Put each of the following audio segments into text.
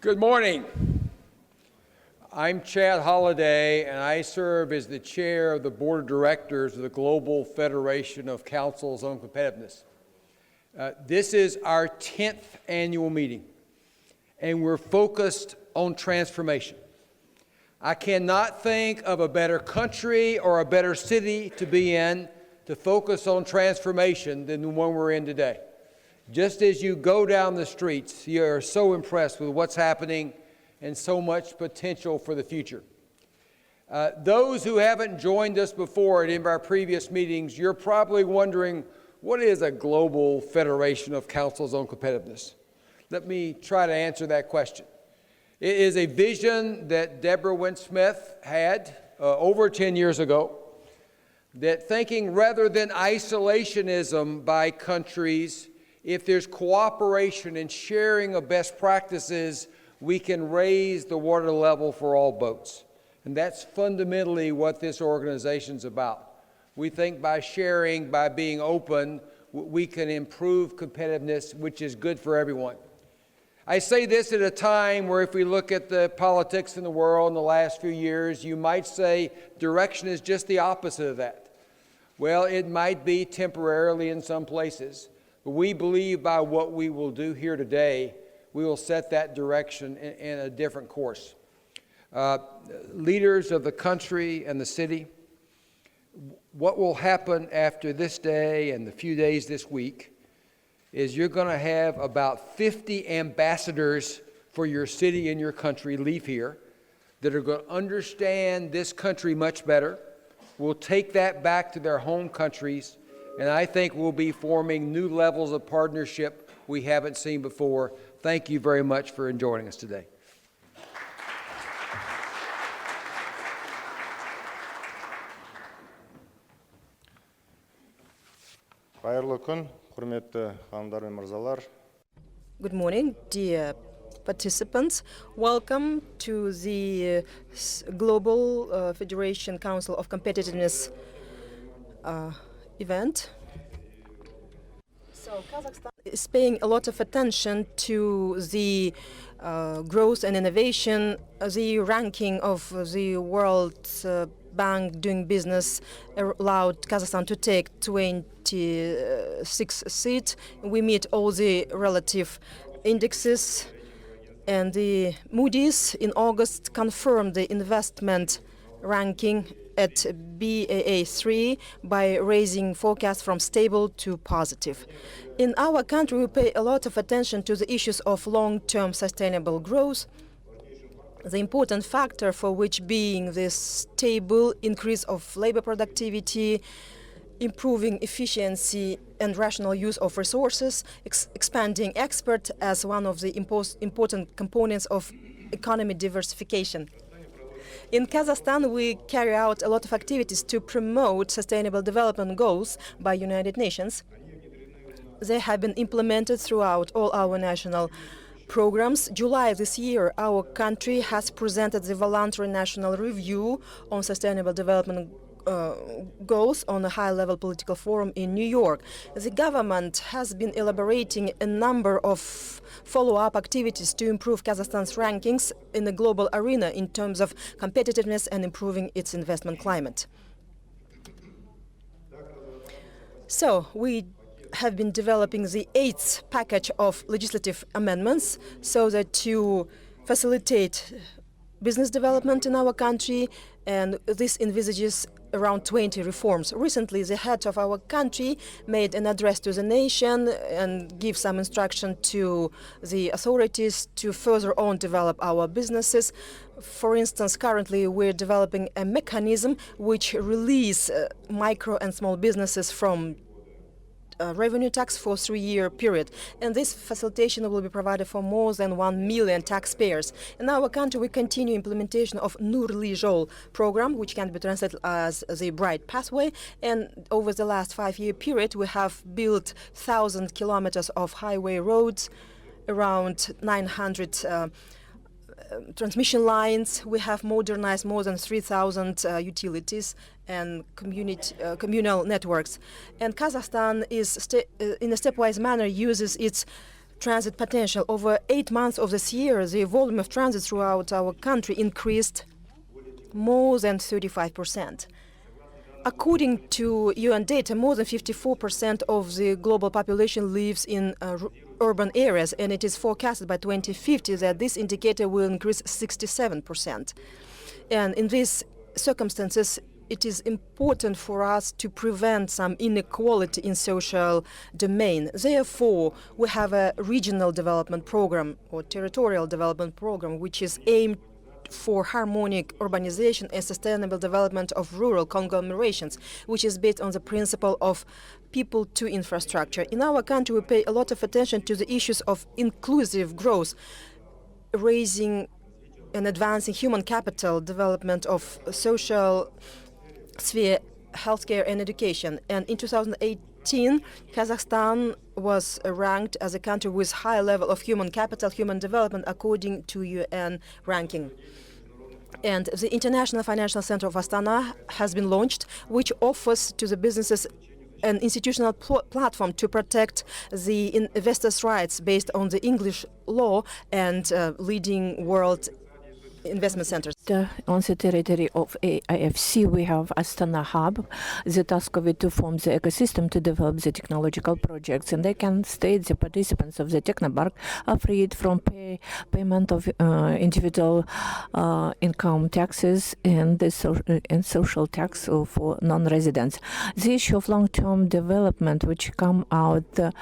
Good morning. I'm Chad Holliday, and I serve as the chair of the board of directors of the Global Federation of Councils on Competitiveness. This is our 10th annual meeting, and we're focused on transformation. I cannot think of a better country or a better city to be in to focus on transformation than the one we're in today. Just as you go down the streets, you are so impressed with what's happening and so much potential for the future. Those who haven't joined us before at any of our previous meetings, you're probably wondering, what is a Global Federation of Councils on Competitiveness? Let me try to answer that question. It is a vision that Deborah Wynne-Smith had over 10 years ago, that thinking rather than isolationism by countries, if there's cooperation and sharing of best practices, we can raise the water level for all boats. And that's fundamentally what this organization's about. We think by sharing, by being open, we can improve competitiveness, which is good for everyone. I say this at a time where if we look at the politics in the world in the last few years, you might say direction is just the opposite of that. Well, it might be temporarily in some places, but we believe by what we will do here today, we will set that direction in a different course. Leaders of the country and the city, what will happen after this day and the few days this week is you're going to have about 50 ambassadors for your city and your country leave here that are going to understand this country much better, will take that back to their home countries, and I think we'll be forming new levels of partnership we haven't seen before. Thank you very much for joining us today. Good morning, dear participants. Welcome to the Global Federation Council of Competitiveness event. So Kazakhstan is paying a lot of attention to the growth and innovation. The ranking of the World Bank doing business allowed Kazakhstan to take 26th seat. We meet all the relative indexes, and the Moody's in August confirmed the investment ranking at Baa3 by raising forecast from stable to positive. In our country, we pay a lot of attention to the issues of long-term sustainable growth, the important factor for which being the stable increase of labor productivity, improving efficiency and rational use of resources, expanding export as one of the important components of economy diversification. In Kazakhstan, we carry out a lot of activities to promote sustainable development goals by United Nations. They have been implemented throughout all our national programs. July this year, our country has presented the voluntary national review on sustainable development goals on a high-level political forum in New York. The government has been elaborating a number of follow-up activities to improve Kazakhstan's rankings in the global arena in terms of competitiveness and improving its investment climate. So we have been developing the 8th package of legislative amendments so that to facilitate business development in our country, and this envisages around 20 reforms. Recently, the head of our country made an address to the nation and gave some instruction to the authorities to further on develop our businesses. For instance, currently we're developing a mechanism which release micro and small businesses from revenue tax for a 3-year period, and this facilitation will be provided for more than 1 million taxpayers. In our country, we continue implementation of Nurli Jol program, which can be translated as the bright pathway, and over the last 5-year period, we have built 1,000 kilometers of highway roads, around 900 transmission lines. We have modernized more than 3,000 utilities and communal networks. And Kazakhstan is in a stepwise manner uses its transit potential. Over 8 months of this year, the volume of transit throughout our country increased more than 35%. According to UN data, more than 54% of the global population lives in urban areas, and it is forecasted by 2050 that this indicator will increase 67%. And in these circumstances, it is important for us to prevent some inequality in social domain. Therefore, we have a regional development program or territorial development program which is aimed for harmonic urbanization and sustainable development of rural conglomerations, which is based on the principle of people to infrastructure. In our country, we pay a lot of attention to the issues of inclusive growth, raising and advancing human capital, development of social sphere, healthcare and education. And in 2018, Kazakhstan was ranked as a country with high level of human capital, human development, according to UN ranking. And the International Financial Center of Astana has been launched, which offers to the businesses an institutional platform to protect the investors' rights based on the English law and leading world investment centers. On the territory of AIFC, we have Astana Hub. The task of it to form the ecosystem to develop the technological projects, and they can state the participants of the Technopark are freed from payment of individual income taxes and social tax for non-residents. The issue of long-term development, which come out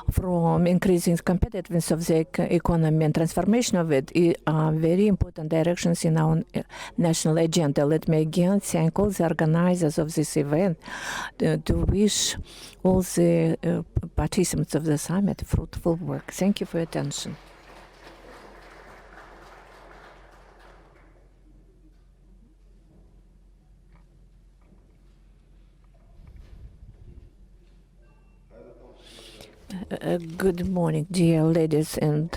from increasing competitiveness of the economy and transformation of it, are very important directions in our national agenda. Let me again thank all the organizers of this event to wish all the participants of the summit fruitful work. Thank you for your attention. Good morning, dear ladies and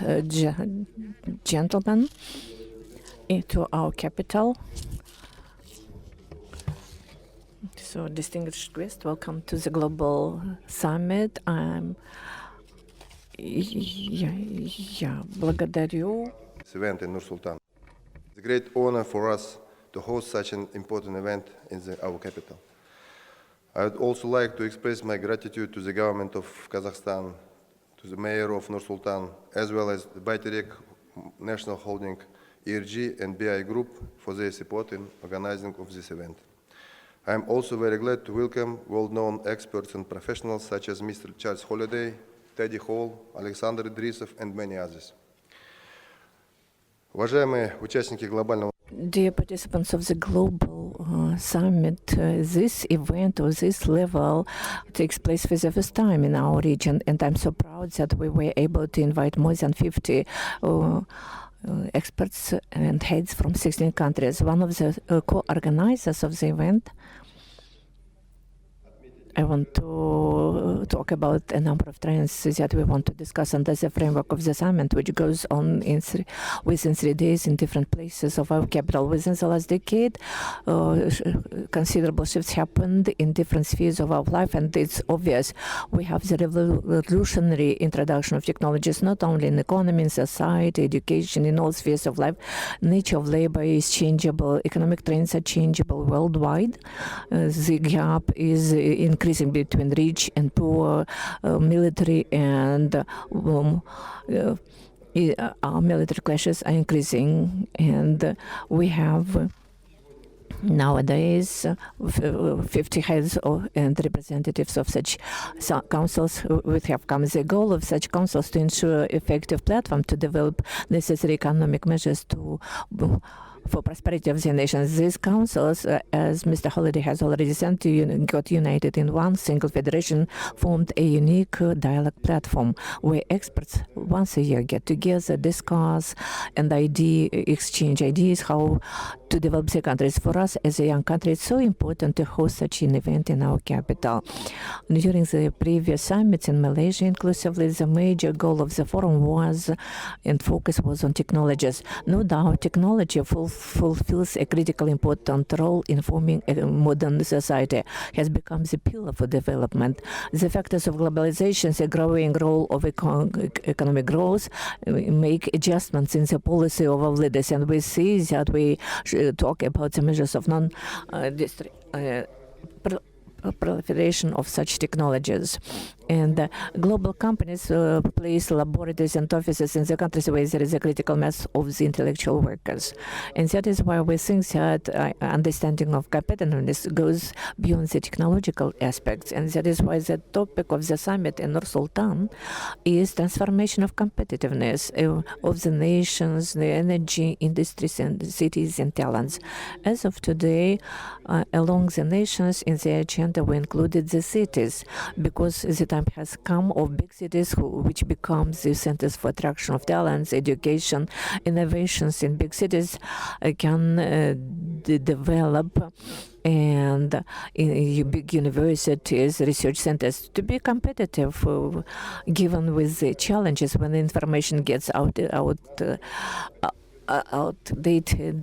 gentlemen, into our capital. So, distinguished guests, welcome to the Global Summit. Благодарю. This event in Nur-Sultan. It's a great honor for us to host such an important event in our capital. I would also like to express my gratitude to the government of Kazakhstan, to the mayor of Nur-Sultan, as well as the Bayterek National Holding, ERG and BI Group for their support in organizing of this event. I am also very glad to welcome well-known experts and professionals such as Mr. Charles Holliday, Teddy Hall, Alexander Idrisov, and many others. Уважаемые участники глобального Dear participants of the Global Summit, this event or this level takes place for the first time in our region, and I'm so proud that we were able to invite more than 50 experts and heads from 16 countries. One of the co-organizers of the event, I want to talk about a number of trends that we want to discuss under the framework of the summit, which goes on within 3 days in different places of our capital. Within the last decade, considerable shifts happened in different spheres of our life, and it's obvious we have the revolutionary introduction of technologies, not only in economy, in society, education, in all spheres of life. Nature of labor is changeable, economic trends are changeable worldwide. The gap is increasing between rich and poor, military and our military clashes are increasing, and we have nowadays 50 heads and representatives of such councils. We have come the goal of such councils to ensure effective platform to develop necessary economic measures for prosperity of the nations. These councils, as Mr. Holliday has already said, got united in one single federation, formed a unique dialogue platform where experts once a year get together, discuss, and exchange ideas how to develop the countries. For us as a young country, it's so important to host such an event in our capital. During the previous summits in Malaysia, inclusively, the major goal of the forum was and focus was on technologies. No doubt, technology fulfills a critically important role in forming a modern society, has become the pillar for development. The factors of globalization, the growing role of economic growth, make adjustments in the policy of our leaders, and we see that we talk about the measures of proliferation of such technologies. And global companies place laboratories and offices in the countries where there is a critical mass of the intellectual workers. And that is why we think that understanding of competitiveness goes beyond the technological aspects. And that is why the topic of the summit in Nur Sultan is transformation of competitiveness of the nations, the energy industries and cities and talents. As of today, along the nations in the agenda, we included the cities, because the time has come of big cities which become the centers for attraction of talents, education, innovations in big cities can develop, and in big universities, research centers to be competitive, given with the challenges when information gets outdated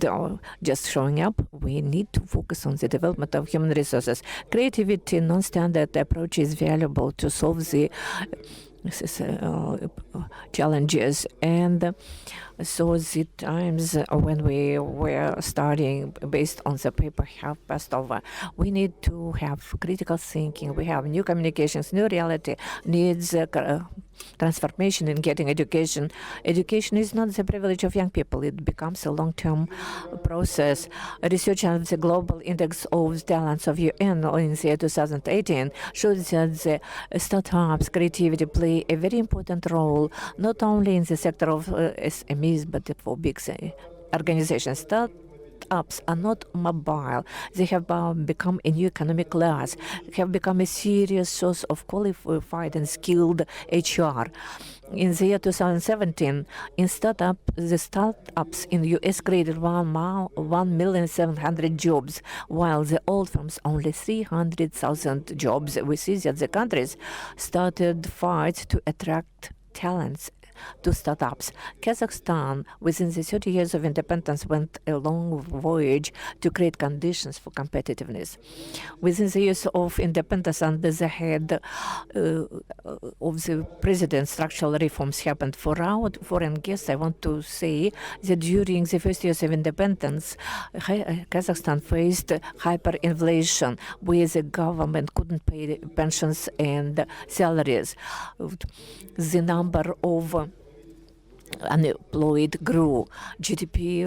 or just showing up. We need to focus on the development of human resources. Creativity, non-standard approach is valuable to solve the challenges. And so the times when we were starting based on the paper have passed over. We need to have critical thinking. We have new communications, new reality needs transformation in getting education. Education is not the privilege of young people. It becomes a long-term process. Research on the Global Index of Talents of UN in the year 2018 shows that the startups, creativity play a very important role, not only in the sector of SMEs, but for big organizations. Startups are not mobile. They have become a new economic class, have become a serious source of qualified and skilled HR. In the year 2017, the startups in the US created 1,700,000 jobs, while the old firms only 300,000 jobs. We see that the countries started fights to attract talents to startups. Kazakhstan, within the 30 years of independence, went a long voyage to create conditions for competitiveness. Within the years of independence, under the head of the president, structural reforms happened. For our foreign guests, I want to say that during the first years of independence, Kazakhstan faced hyperinflation, where the government couldn't pay pensions and salaries. The number of unemployed grew, GDP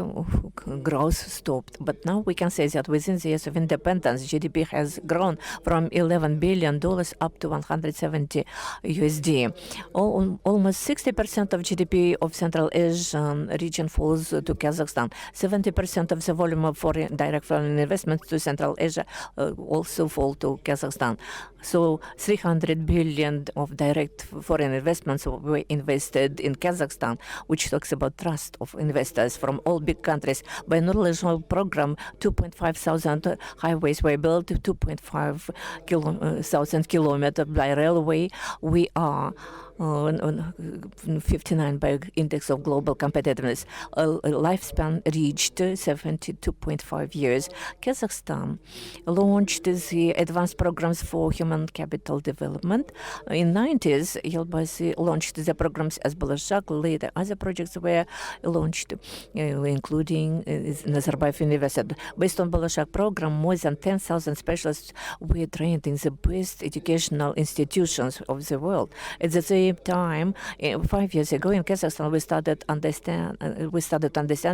growth stopped. But now we can say that within the years of independence, GDP has grown from $11 billion up to $170 USD. Almost 60% of GDP of Central Asian region falls to Kazakhstan. 70% of the volume of direct foreign investments to Central Asia also fall to Kazakhstan. So 300 billion of direct foreign investments were invested in Kazakhstan, which talks about trust of investors from all big countries. By national program, 2,500 highways were built, 2,500 kilometers by railway. We are on 59 by index of global competitiveness. Lifespan reached 72.5 years. Kazakhstan launched the advanced programs for human capital development. In 90s, Yelbasi launched the programs as Balashak. Later, other projects were launched, including Nazarbayev University. Based on Balashak program, more than 10,000 specialists were trained in the best educational institutions of the world. At the same time, 5 years ago in Kazakhstan, we started to understand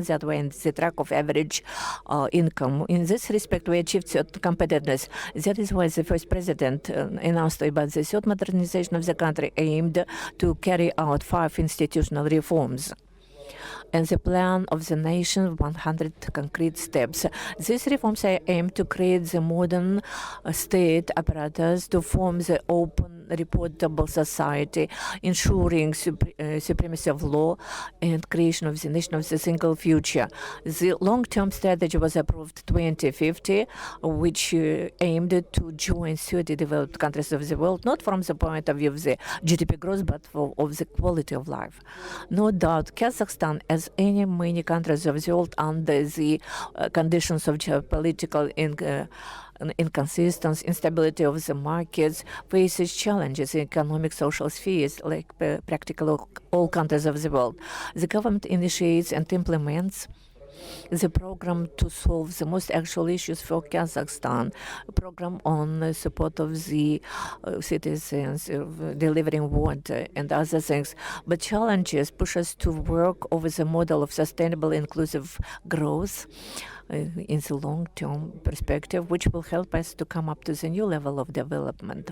that we're in the track of average income. In this respect, we achieved certain competitiveness. That is why the first president announced about the third modernization of the country, aimed to carry out 5 institutional reforms. And the plan of the nation, 100 concrete steps. These reforms are aimed to create the modern state apparatus to form the open reportable society, ensuring supremacy of law, and creation of the nation of the single future. The long-term strategy was approved 2050, which aimed to join 30 developed countries of the world, not from the point of view of the GDP growth, but of the quality of life. No doubt, Kazakhstan, as many countries of the world, under the conditions of geopolitical inconsistency, instability of the markets, faces challenges in economic, social spheres, like practically all countries of the world. The government initiates and implements the program to solve the most actual issues for Kazakhstan, a program on support of the citizens, delivering water and other things. But challenges push us to work over the model of sustainable inclusive growth in the long-term perspective, which will help us to come up to the new level of development.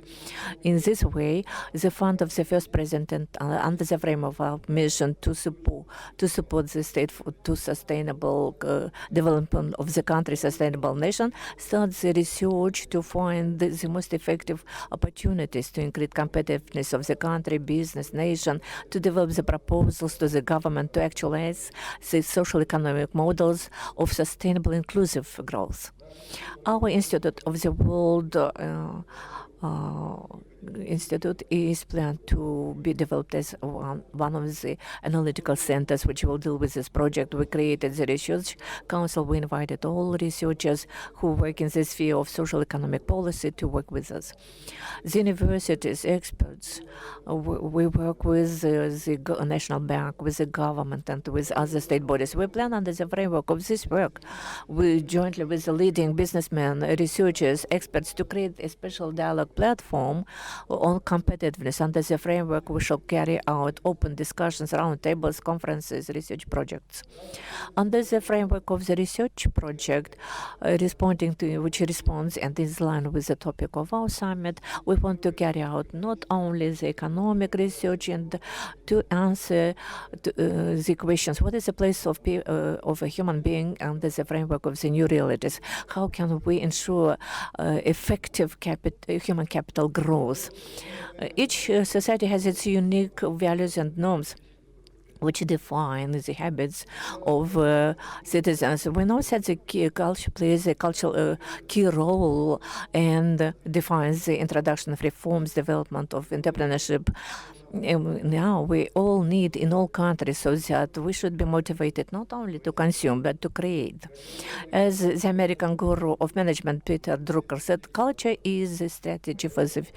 In this way, the fund of the first president, under the frame of our mission to support the state to sustainable development of the country, sustainable nation, starts the research to find the most effective opportunities to increase competitiveness of the country, business, nation, to develop the proposals to the government to actualize the social economic models of sustainable inclusive growth. Our Institute of the World Institute is planned to be developed as one of the analytical centers which will deal with this project. We created the Research Council. We invited all researchers who work in the sphere of social economic policy to work with us. The universities, experts, we work with the National Bank, with the government, and with other state bodies. We plan under the framework of this work, we jointly with the leading businessmen, researchers, experts, to create a special dialogue platform on competitiveness. Under the framework, we shall carry out open discussions, roundtables, conferences, research projects. Under the framework of the research project, which responds and is in line with the topic of our summit, we want to carry out not only the economic research and to answer the questions: what is the place of a human being under the framework of the new realities? How can we ensure effective human capital growth? Each society has its unique values and norms which define the habits of citizens. We know that the culture plays a cultural key role and defines the introduction of reforms, development of entrepreneurship. Now we all need in all countries, so that we should be motivated not only to consume but to create. As the American guru of management Peter Drucker said, culture is the strategy for the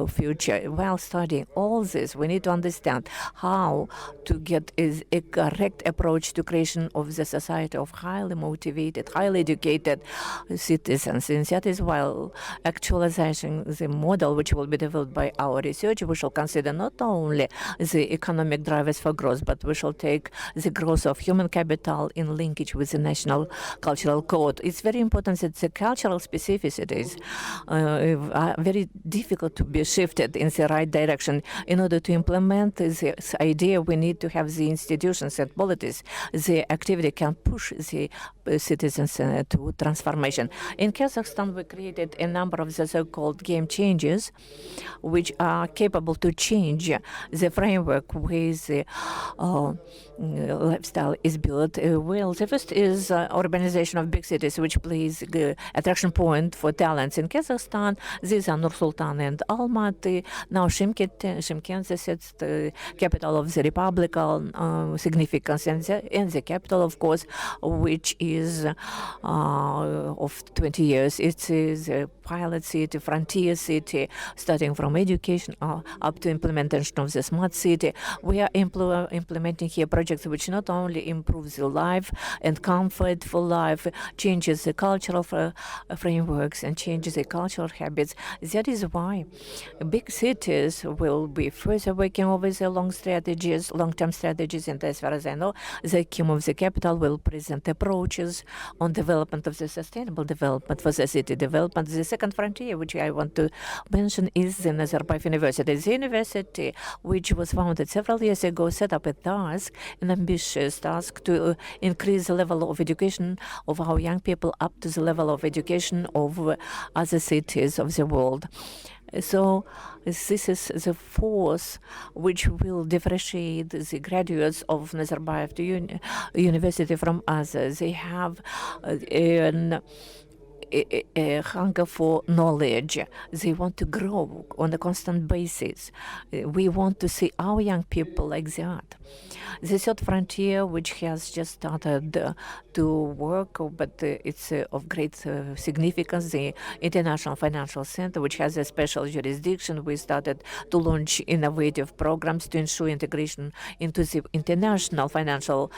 future. While studying all this, we need to understand how to get a correct approach to creation of the society of highly motivated, highly educated citizens. And that is while actualizing the model which will be developed by our research, we shall consider not only the economic drivers for growth, but we shall take the growth of human capital in linkage with the national cultural code. It's very important that the cultural specificities are very difficult to be shifted in the right direction. In order to implement this idea, we need to have the institutions and policies. The activity can push the citizens to transformation. In Kazakhstan, we created a number of the so-called game changers, which are capable to change the framework with the lifestyle is built. Well, the first is urbanization of big cities, which plays the attraction point for talents. In Kazakhstan, these are Nur-Sultan and Almaty. Now Shymkent is the capital of the republican significance, and the capital, of course, which is of 20 years. It is a pilot city, frontier city, starting from education up to implementation of the smart city. We are implementing here projects which not only improves the life and comfort for life, changes the cultural frameworks and changes the cultural habits. That is why big cities will be further working over the long-term strategies, and as far as I know, the King of the capital will present approaches on development of the sustainable development for the city development. The second frontier, which I want to mention, is the Nazarbayev University. The university, which was founded several years ago, set up a task, an ambitious task, to increase the level of education of our young people up to the level of education of other cities of the world. So this is the force which will differentiate the graduates of Nazarbayev University from others. They have a hunger for knowledge. They want to grow on a constant basis. We want to see our young people like that. The third frontier, which has just started to work, but it's of great significance, the International Financial Center, which has a special jurisdiction. We started to launch innovative programs to ensure integration into the international financial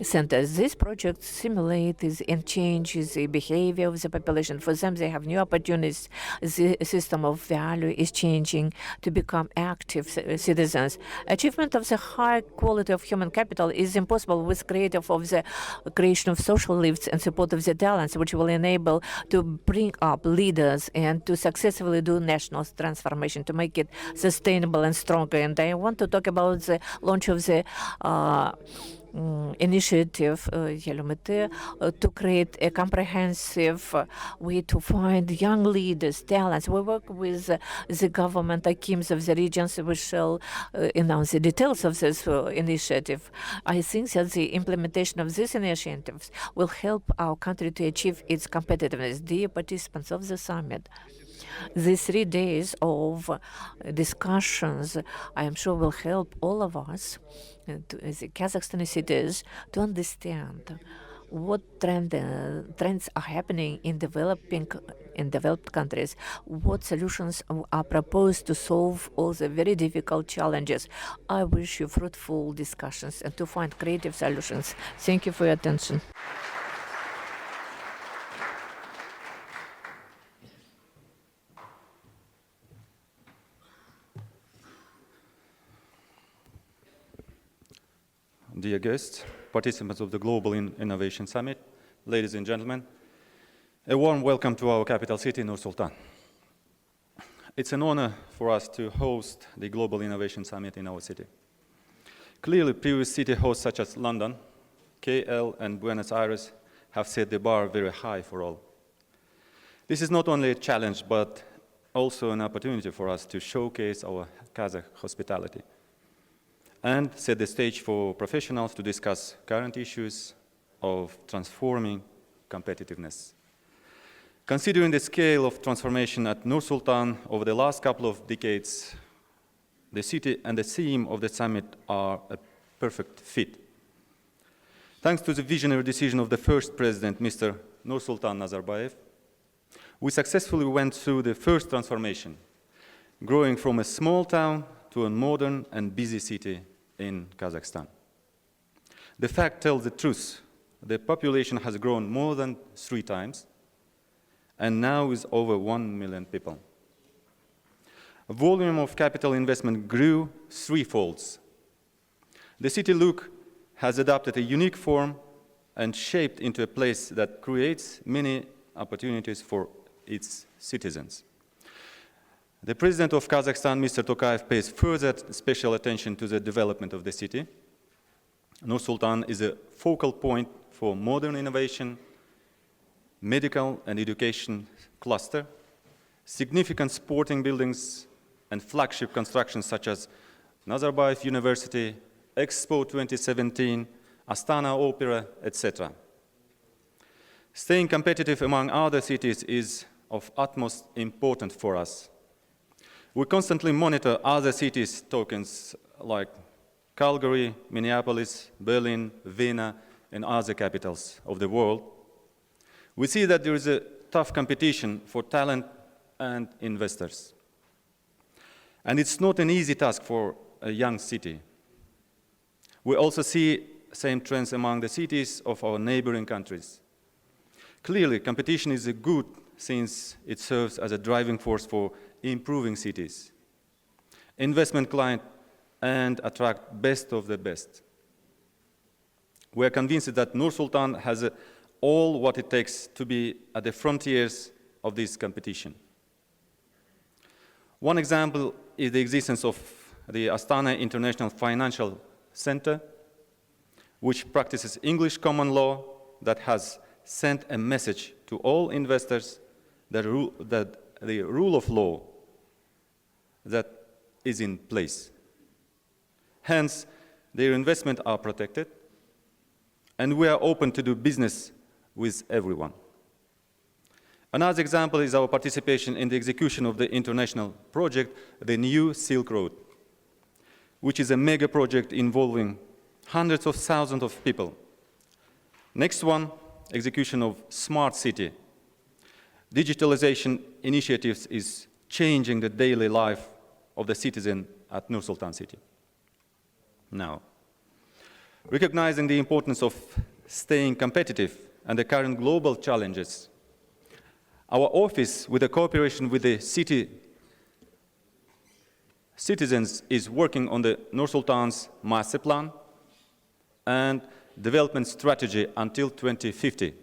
centers. These projects simulate and change the behavior of the population. For them, they have new opportunities. The system of value is changing to become active citizens. Achievement of the high quality of human capital is impossible with the creation of social lifts and support of the talents, which will enable to bring up leaders and to successfully do national transformation, to make it sustainable and stronger. And I want to talk about the launch of the initiative to create a comprehensive way to find young leaders, talents. We work with the government teams of the regions. We shall announce the details of this initiative. I think that the implementation of these initiatives will help our country to achieve its competitiveness. Dear participants of the summit, these 3 days of discussions, I am sure, will help all of us, as Kazakhstani cities, to understand what trends are happening in developed countries, what solutions are proposed to solve all the very difficult challenges. I wish you fruitful discussions and to find creative solutions. Thank you for your attention. Dear guests, participants of the Global Innovation Summit, ladies and gentlemen, a warm welcome to our capital city, Nur-Sultan. It's an honor for us to host the Global Innovation Summit in our city. Clearly, previous city hosts such as London, KL, and Buenos Aires have set the bar very high for all. This is not only a challenge, but also an opportunity for us to showcase our Kazakh hospitality and set the stage for professionals to discuss current issues of transforming competitiveness. Considering the scale of transformation at Nur-Sultan over the last couple of decades, the city and the theme of the summit are a perfect fit. Thanks to the visionary decision of the first president, Mr. Nur-Sultan Nazarbayev, we successfully went through the first transformation, growing from a small town to a modern and busy city in Kazakhstan. The fact tells the truth. The population has grown more than 3 times and now is over 1 million people. The volume of capital investment grew 3-fold. The city look has adopted a unique form and shaped into a place that creates many opportunities for its citizens. The President of Kazakhstan, Mr. Tokayev, pays further special attention to the development of the city. Nur-Sultan is a focal point for modern innovation, medical and education cluster, significant sporting buildings, and flagship constructions such as Nazarbayev University, Expo 2017, Astana Opera, etc. Staying competitive among other cities is of utmost importance for us. We constantly monitor other cities' tokens like Calgary, Minneapolis, Berlin, Vienna, and other capitals of the world. We see that there is a tough competition for talent and investors. And it's not an easy task for a young city. We also see same trends among the cities of our neighboring countries. Clearly, competition is good since it serves as a driving force for improving cities, investment client, and attract best of the best. We are convinced that Nur-Sultan has all what it takes to be at the frontiers of this competition. One example is the existence of the Astana International Financial Center, which practices English common law that has sent a message to all investors that the rule of law that is in place. Hence, their investments are protected, and we are open to do business with everyone. Another example is our participation in the execution of the international project, the New Silk Road, which is a mega project involving hundreds of thousands of people. Next one, execution of Smart City. Digitalization initiatives is changing the daily life of the citizen at Nur Sultan City. Now, recognizing the importance of staying competitive and the current global challenges, our office, with the cooperation with the city citizens, is working on the Nur Sultan's master plan and development strategy until 2050.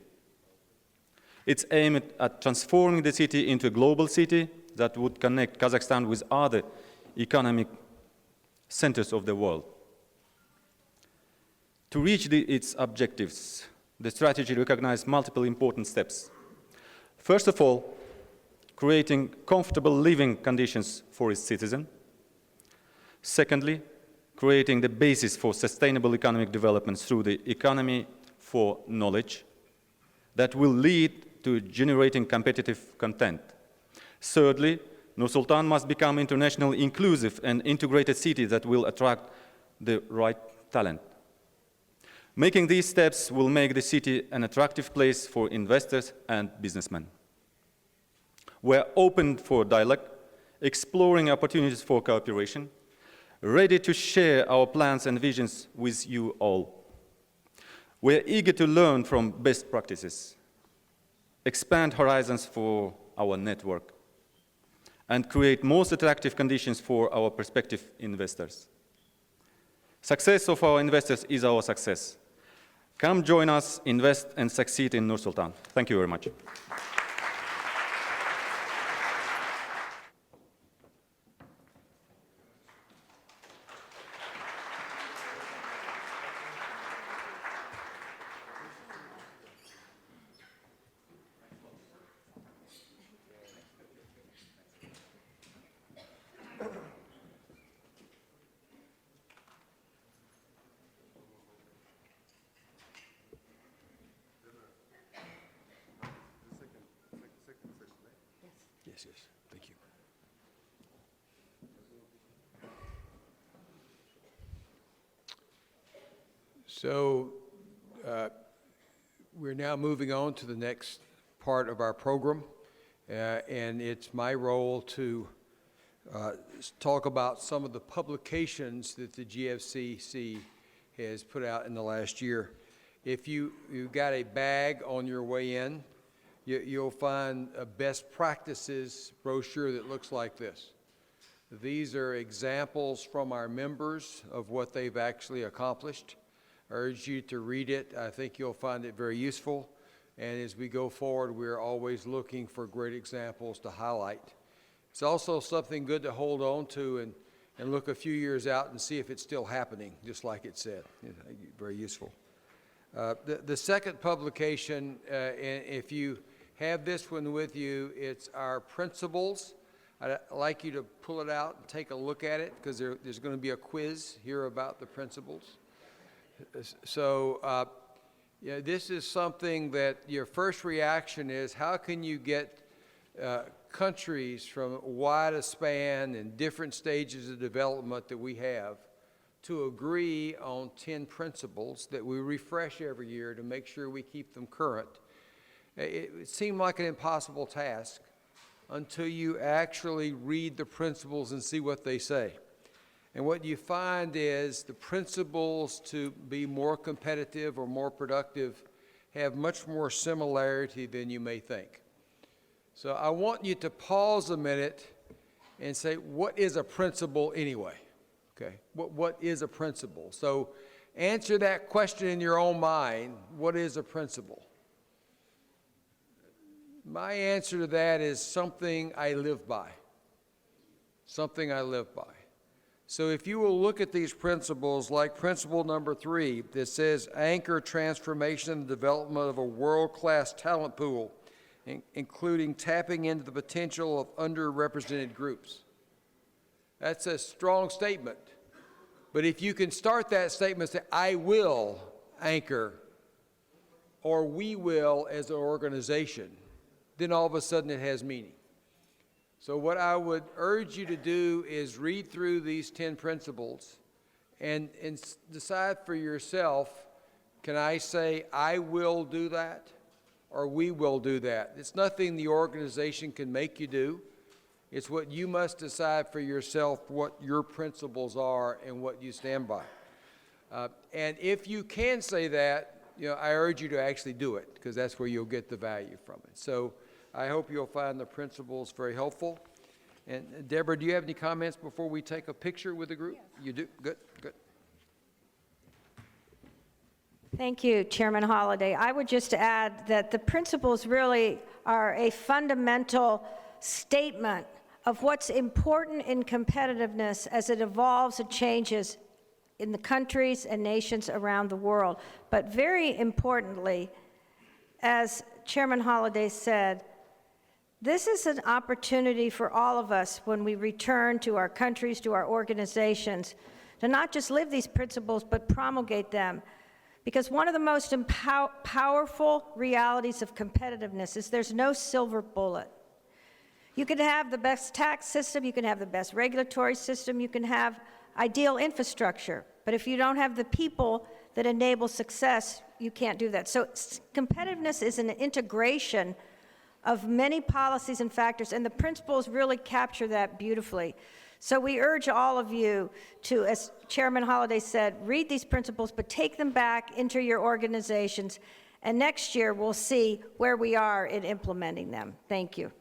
It's aimed at transforming the city into a global city that would connect Kazakhstan with other economic centers of the world. To reach its objectives, the strategy recognizes multiple important steps. First of all, creating comfortable living conditions for its citizens. Secondly, creating the basis for sustainable economic development through the economy for knowledge that will lead to generating competitive content. Thirdly, Nur Sultan must become internationally inclusive and integrated city that will attract the right talent. Making these steps will make the city an attractive place for investors and businessmen. We're open for dialogue, exploring opportunities for cooperation, ready to share our plans and visions with you all. We're eager to learn from best practices, expand horizons for our network, and create most attractive conditions for our prospective investors. Success of our investors is our success. Come join us, invest, and succeed in Nur Sultan. Thank you very much. Yes, yes, thank you. So we're now moving on to the next part of our program, and it's my role to talk about some of the publications that the GFCC has put out in the last year. If you got a bag on your way in, you'll find a best practices brochure that looks like this. These are examples from our members of what they've actually accomplished. I urge you to read it. I think you'll find it very useful. And as we go forward, we're always looking for great examples to highlight. It's also something good to hold on to and look a few years out and see if it's still happening, just like it said. Very useful. The second publication, and if you have this one with you, it's our principles. I'd like you to pull it out and take a look at it, because there's going to be a quiz here about the principles. So this is something that your first reaction is, how can you get countries from wide a span and different stages of development that we have to agree on 10 principles that we refresh every year to make sure we keep them current? It seemed like an impossible task until you actually read the principles and see what they say. And what you find is the principles to be more competitive or more productive have much more similarity than you may think. So I want you to pause a minute and say, what is a principle anyway? Okay, what is a principle? So answer that question in your own mind. What is a principle? My answer to that is something I live by. Something I live by. So if you will look at these principles, like principle number 3, that says anchor transformation and development of a world-class talent pool including tapping into the potential of underrepresented groups. That's a strong statement. But if you can start that statement, say, I will anchor, or we will as an organization, then all of a sudden it has meaning. So what I would urge you to do is read through these 10 principles and decide for yourself, can I say, I will do that, or we will do that? It's nothing the organization can make you do. It's what you must decide for yourself, what your principles are and what you stand by. And if you can say that, I urge you to actually do it, because that's where you'll get the value from it. So I hope you'll find the principles very helpful. And Deborah, do you have any comments before we take a picture with the group? Yes. You do? Good, good. Thank you, Chairman Holliday. I would just add that the principles really are a fundamental statement of what's important in competitiveness as it evolves and changes in the countries and nations around the world. But very importantly, as Chairman Holliday said, this is an opportunity for all of us when we return to our countries, to our organizations, to not just live these principles, but promulgate them. Because one of the most powerful realities of competitiveness is there's no silver bullet. You can have the best tax system, you can have the best regulatory system, you can have ideal infrastructure, but if you don't have the people that enable success, you can't do that. So competitiveness is an integration of many policies and factors, and the principles really capture that beautifully. So we urge all of you to, as Chairman Holliday said, read these principles, but take them back into your organizations, and next year we'll see where we are in implementing them. Thank you.